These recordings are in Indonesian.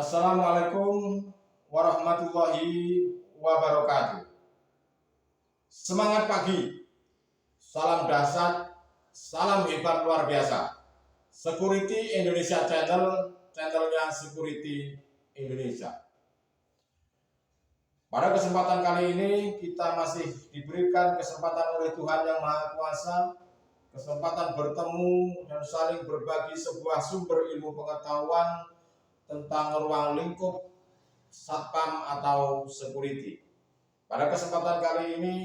Assalamualaikum warahmatullahi wabarakatuh. Semangat pagi, salam dahsyat, salam hebat luar biasa. Security Indonesia Channel, channelnya Security Indonesia. Pada kesempatan kali ini kita masih diberikan kesempatan oleh Tuhan Yang Maha Kuasa, kesempatan bertemu dan saling berbagi sebuah sumber ilmu pengetahuan tentang ruang lingkup satpam atau security. Pada kesempatan kali ini,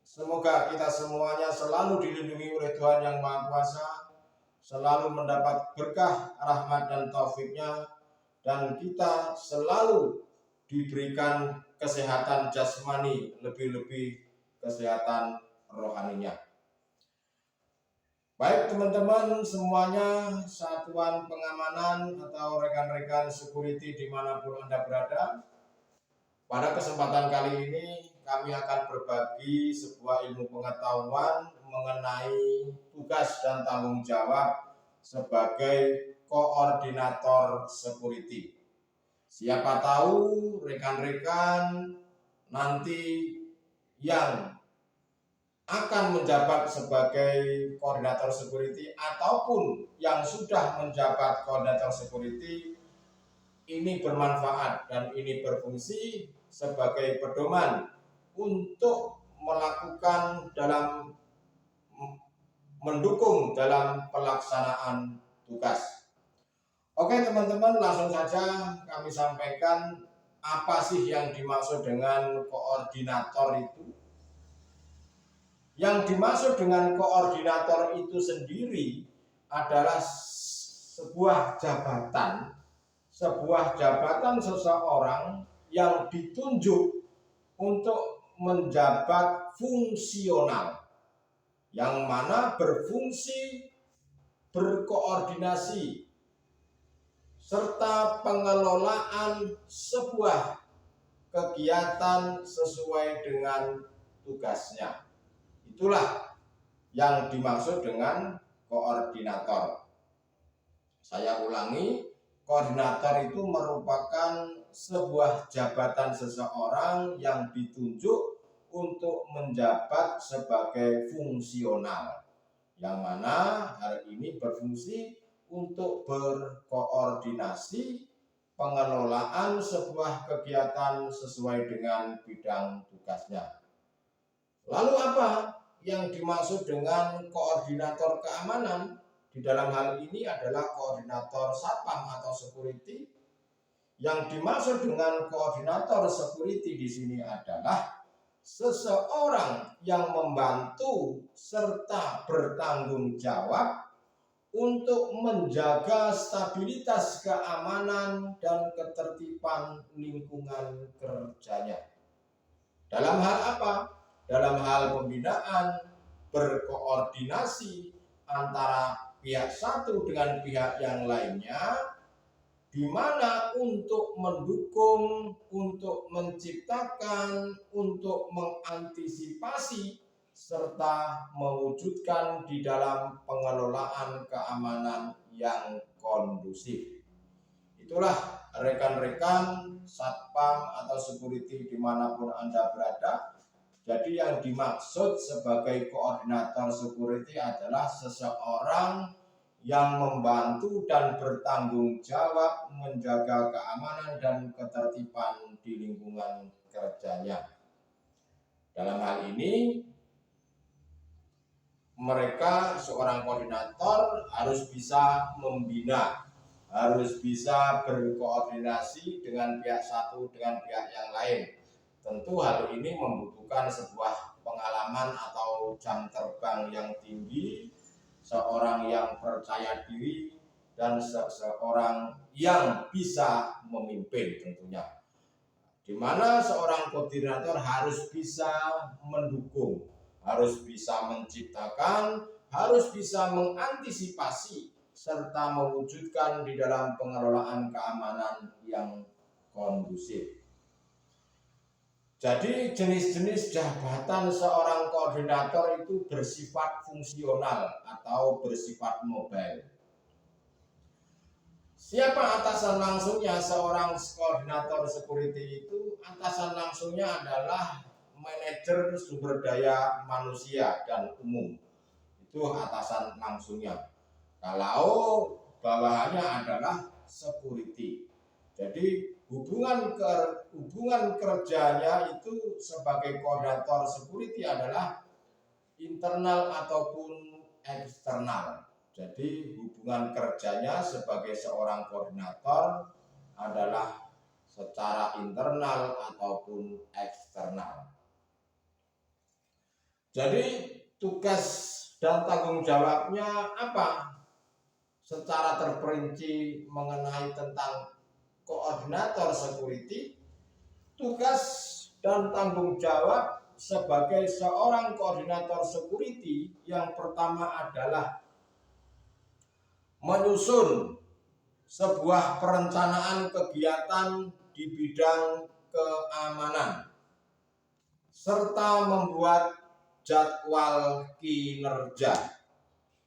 semoga kita semuanya selalu dilindungi oleh Tuhan Yang Maha Kuasa, selalu mendapat berkah, rahmat dan taufiknya, dan kita selalu diberikan kesehatan jasmani, lebih-lebih kesehatan rohaninya. Baik teman-teman semuanya, satuan pengamanan atau rekan-rekan security dimanapun Anda berada, pada kesempatan kali ini kami akan berbagi sebuah ilmu pengetahuan mengenai tugas dan tanggung jawab sebagai koordinator security. Siapa tahu rekan-rekan nanti yang akan menjabat sebagai koordinator security ataupun yang sudah menjabat koordinator security ini bermanfaat dan ini berfungsi sebagai pedoman untuk melakukan dalam mendukung dalam pelaksanaan tugas. Oke teman-teman, langsung saja kami sampaikan apa sih yang dimaksud dengan koordinator itu. Yang dimaksud dengan koordinator itu sendiri adalah sebuah jabatan seseorang yang ditunjuk untuk menjabat fungsional, yang mana berfungsi berkoordinasi serta pengelolaan sebuah kegiatan sesuai dengan tugasnya. Itulah yang dimaksud dengan koordinator. Saya ulangi, koordinator itu merupakan sebuah jabatan seseorang yang ditunjuk untuk menjabat sebagai fungsional, yang mana hari ini berfungsi untuk berkoordinasi pengelolaan sebuah kegiatan sesuai dengan bidang tugasnya. Lalu apa yang dimaksud dengan koordinator keamanan? Di dalam hal ini adalah koordinator satpam atau security. Yang dimaksud dengan koordinator security di sini adalah seseorang yang membantu serta bertanggung jawab untuk menjaga stabilitas keamanan dan ketertiban lingkungan kerjanya. Dalam hal apa? Dalam hal pembinaan, berkoordinasi antara pihak satu dengan pihak yang lainnya, di mana untuk mendukung, untuk menciptakan, untuk mengantisipasi, serta mewujudkan di dalam pengelolaan keamanan yang kondusif. Itulah rekan-rekan satpam atau security dimanapun Anda berada. Jadi yang dimaksud sebagai koordinator security adalah seseorang yang membantu dan bertanggung jawab menjaga keamanan dan ketertiban di lingkungan kerjanya. Dalam hal ini, mereka seorang koordinator harus bisa membina, harus bisa berkoordinasi dengan pihak satu dengan pihak yang lain. Tentu hal ini membutuhkan sebuah pengalaman atau jam terbang yang tinggi, seorang yang percaya diri, dan seseorang yang bisa memimpin tentunya. Di mana seorang koordinator harus bisa mendukung, harus bisa menciptakan, harus bisa mengantisipasi, serta mewujudkan di dalam pengelolaan keamanan yang kondusif. Jadi jenis-jenis jabatan seorang koordinator itu bersifat fungsional atau bersifat mobile. Siapa atasan langsungnya seorang koordinator security itu? Atasan langsungnya adalah manajer sumber daya manusia dan umum. Itu atasan langsungnya. Kalau bawahannya adalah security. Jadi hubungan kerjanya itu sebagai koordinator security adalah internal ataupun eksternal. Jadi hubungan kerjanya sebagai seorang koordinator adalah secara internal ataupun eksternal. Jadi tugas dan tanggung jawabnya apa? Secara terperinci mengenai tentang koordinator security, tugas dan tanggung jawab sebagai seorang koordinator security yang pertama adalah menyusun sebuah perencanaan kegiatan di bidang keamanan serta membuat jadwal kinerja.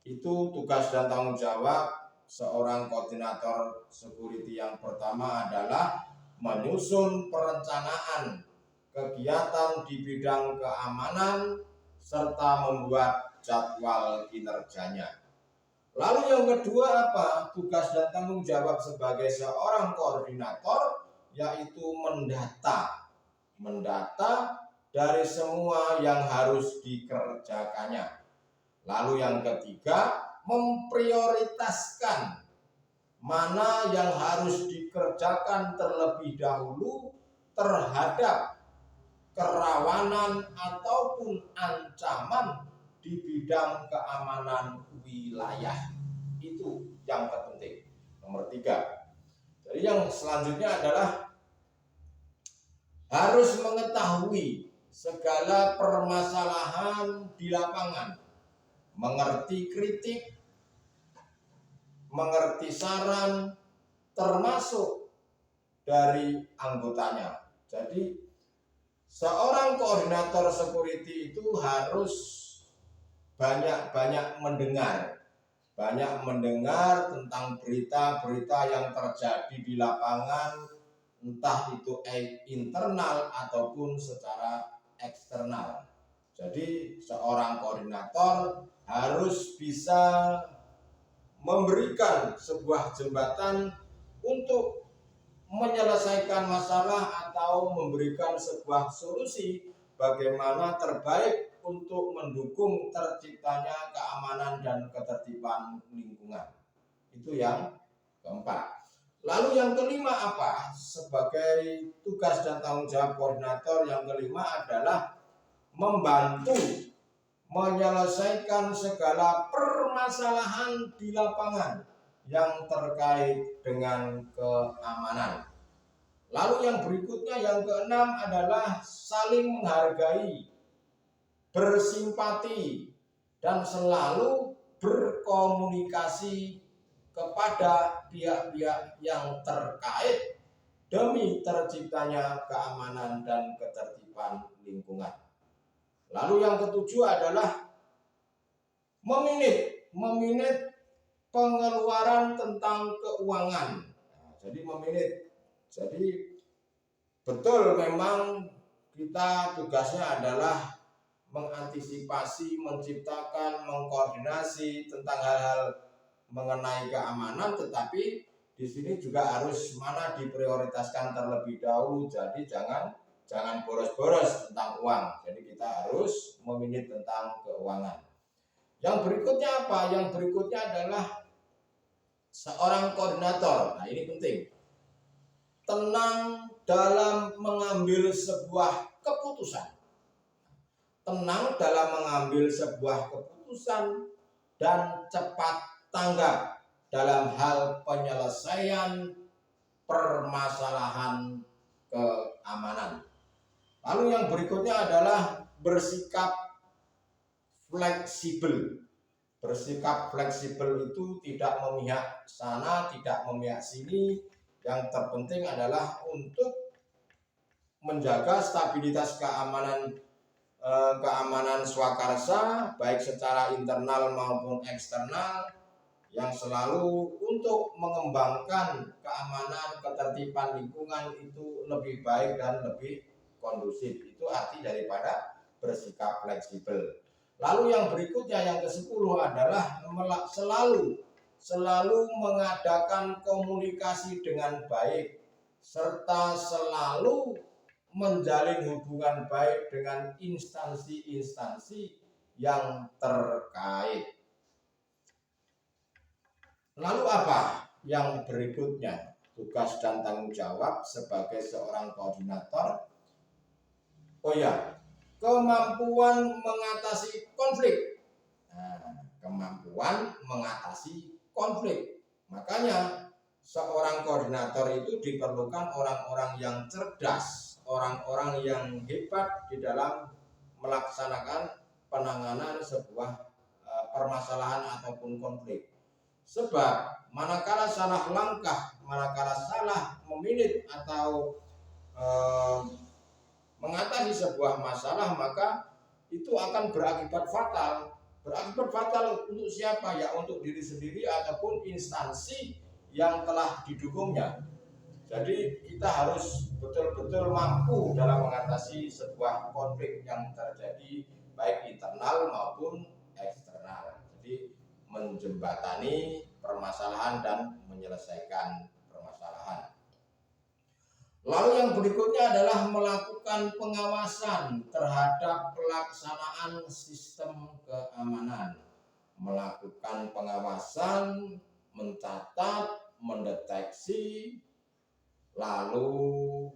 Itu tugas dan tanggung jawab seorang koordinator security yang pertama adalah menyusun perencanaan kegiatan di bidang keamanan serta membuat jadwal kinerjanya. Lalu yang kedua apa? Tugas dan tanggung jawab sebagai seorang koordinator yaitu mendata dari semua yang harus dikerjakannya. Lalu yang ketiga, memprioritaskan mana yang harus dikerjakan terlebih dahulu terhadap kerawanan ataupun ancaman di bidang keamanan wilayah. Itu yang terpenting. Nomor 3. Jadi yang selanjutnya adalah harus mengetahui segala permasalahan di lapangan, mengerti kritik, mengerti saran, termasuk dari anggotanya. Jadi seorang koordinator security itu harus banyak mendengar tentang berita-berita yang terjadi di lapangan, entah itu internal ataupun secara eksternal. Jadi seorang koordinator harus bisa memberikan sebuah jembatan untuk menyelesaikan masalah atau memberikan sebuah solusi bagaimana terbaik untuk mendukung terciptanya keamanan dan ketertiban lingkungan. Itu yang keempat. Lalu yang kelima apa? Sebagai tugas dan tanggung jawab koordinator yang kelima adalah membantu menyelesaikan segala permasalahan di lapangan yang terkait dengan keamanan. Lalu yang berikutnya yang keenam adalah saling menghargai, bersimpati, dan selalu berkomunikasi kepada pihak-pihak yang terkait demi terciptanya keamanan dan ketertiban lingkungan. Lalu yang ketujuh adalah meminit pengeluaran tentang keuangan. Jadi betul memang kita tugasnya adalah mengantisipasi, menciptakan, mengkoordinasi tentang hal-hal mengenai keamanan, tetapi di sini juga harus mana diprioritaskan terlebih dahulu. Jadi jangan boros-boros tentang uang. Jadi kita harus meminit tentang keuangan. Yang berikutnya apa? Yang berikutnya adalah seorang koordinator. Nah, ini penting. Tenang dalam mengambil sebuah keputusan. Tenang dalam mengambil sebuah keputusan dan cepat tanggap dalam hal penyelesaian permasalahan keamanan. Lalu yang berikutnya adalah bersikap fleksibel. Bersikap fleksibel itu tidak memihak sana, tidak memihak sini. Yang terpenting adalah untuk menjaga stabilitas keamanan swakarsa baik secara internal maupun eksternal yang selalu untuk mengembangkan keamanan, ketertiban lingkungan itu lebih baik dan lebih kondusif. Itu arti daripada bersikap fleksibel. Lalu yang berikutnya yang ke-10 adalah selalu mengadakan komunikasi dengan baik serta selalu menjalin hubungan baik dengan instansi-instansi yang terkait. Lalu apa yang berikutnya? Tugas dan tanggung jawab sebagai seorang koordinator. Oh ya, kemampuan mengatasi konflik. Nah, kemampuan mengatasi konflik. Makanya seorang koordinator itu diperlukan orang-orang yang cerdas, orang-orang yang hebat di dalam melaksanakan penanganan sebuah permasalahan ataupun konflik. Sebab manakala salah langkah, manakala salah memilih atau mengatasi sebuah masalah, maka itu akan berakibat fatal. Berakibat fatal untuk siapa? Ya untuk diri sendiri ataupun instansi yang telah didukungnya. Jadi kita harus betul-betul mampu dalam mengatasi sebuah konflik yang terjadi baik internal maupun eksternal. Jadi menjembatani permasalahan dan menyelesaikan permasalahan. Lalu yang berikutnya adalah melakukan pengawasan terhadap pelaksanaan sistem keamanan. Melakukan pengawasan, mencatat, mendeteksi, lalu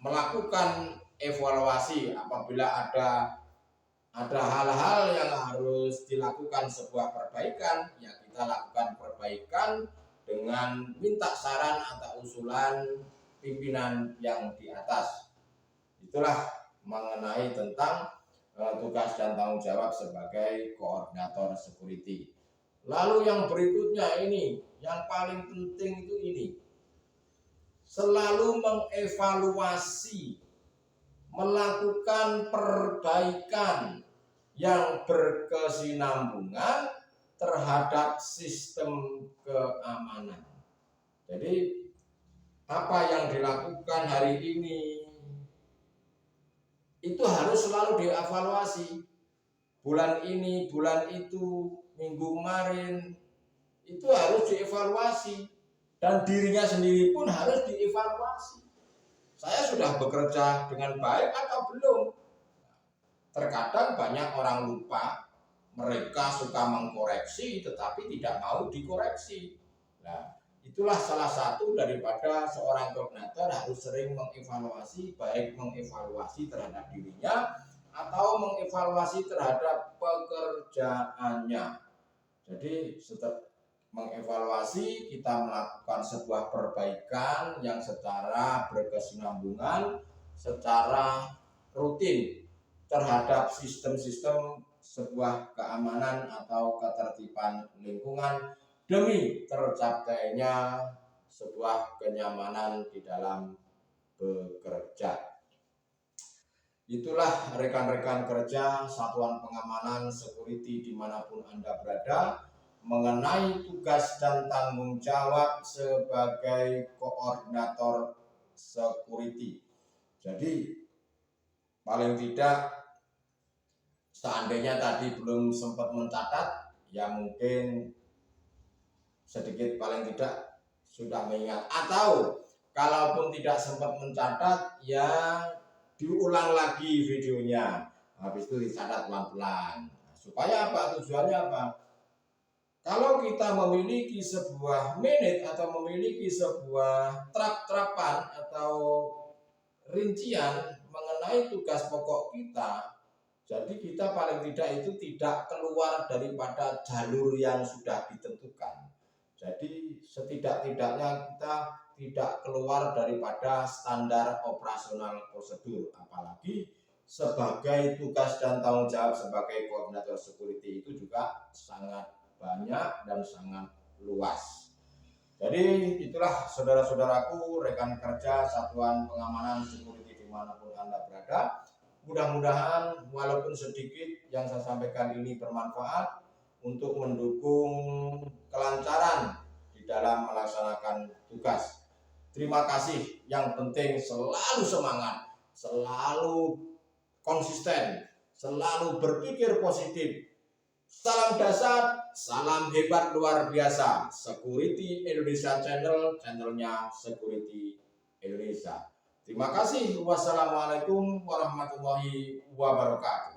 melakukan evaluasi apabila ada hal-hal yang harus dilakukan sebuah perbaikan, ya kita lakukan perbaikan dengan minta saran atau usulan pimpinan yang di atas. Itulah mengenai tentang tugas dan tanggung jawab sebagai koordinator security. Lalu yang berikutnya ini, yang paling penting itu ini. Selalu mengevaluasi, melakukan perbaikan yang berkesinambungan terhadap sistem keamanan. Jadi apa yang dilakukan hari ini itu harus selalu dievaluasi. Bulan ini, bulan itu, minggu kemarin itu harus dievaluasi dan dirinya sendiri pun harus dievaluasi. Saya sudah bekerja dengan baik atau belum? Terkadang banyak orang lupa, mereka suka mengkoreksi tetapi tidak mau dikoreksi. Nah, itulah salah satu daripada seorang koordinator harus sering mengevaluasi, baik mengevaluasi terhadap dirinya atau mengevaluasi terhadap pekerjaannya. Jadi setelah mengevaluasi, kita melakukan sebuah perbaikan yang secara berkesinambungan, secara rutin terhadap sistem-sistem sebuah keamanan atau ketertiban lingkungan demi tercapainya sebuah kenyamanan di dalam bekerja. Itulah rekan-rekan kerja Satuan Pengamanan Security dimanapun Anda berada, mengenai tugas dan tanggung jawab sebagai koordinator security. Jadi paling tidak seandainya tadi belum sempat mencatat, ya mungkin sedikit paling tidak sudah mengingat, atau kalaupun tidak sempat mencatat, ya diulang lagi videonya, habis itu dicatat pelan-pelan. Supaya apa? Tujuannya apa? Kalau kita memiliki sebuah minute atau memiliki sebuah trap-trapan atau rincian mengenai tugas pokok kita, jadi kita paling tidak itu tidak keluar daripada jalur yang sudah ditentukan. Jadi setidak-tidaknya kita tidak keluar daripada standar operasional prosedur, apalagi sebagai tugas dan tanggung jawab sebagai koordinator security itu juga sangat banyak dan sangat luas. Jadi itulah saudara-saudaraku, rekan kerja Satuan Pengamanan Security dimanapun Anda berada. Mudah-mudahan walaupun sedikit yang saya sampaikan ini bermanfaat, untuk mendukung kelancaran di dalam melaksanakan tugas. Terima kasih. Yang penting selalu semangat, selalu konsisten, selalu berpikir positif. Salam dahsyat, salam hebat luar biasa. Security Indonesia Channel, channelnya Security Indonesia. Terima kasih. Wassalamualaikum warahmatullahi wabarakatuh.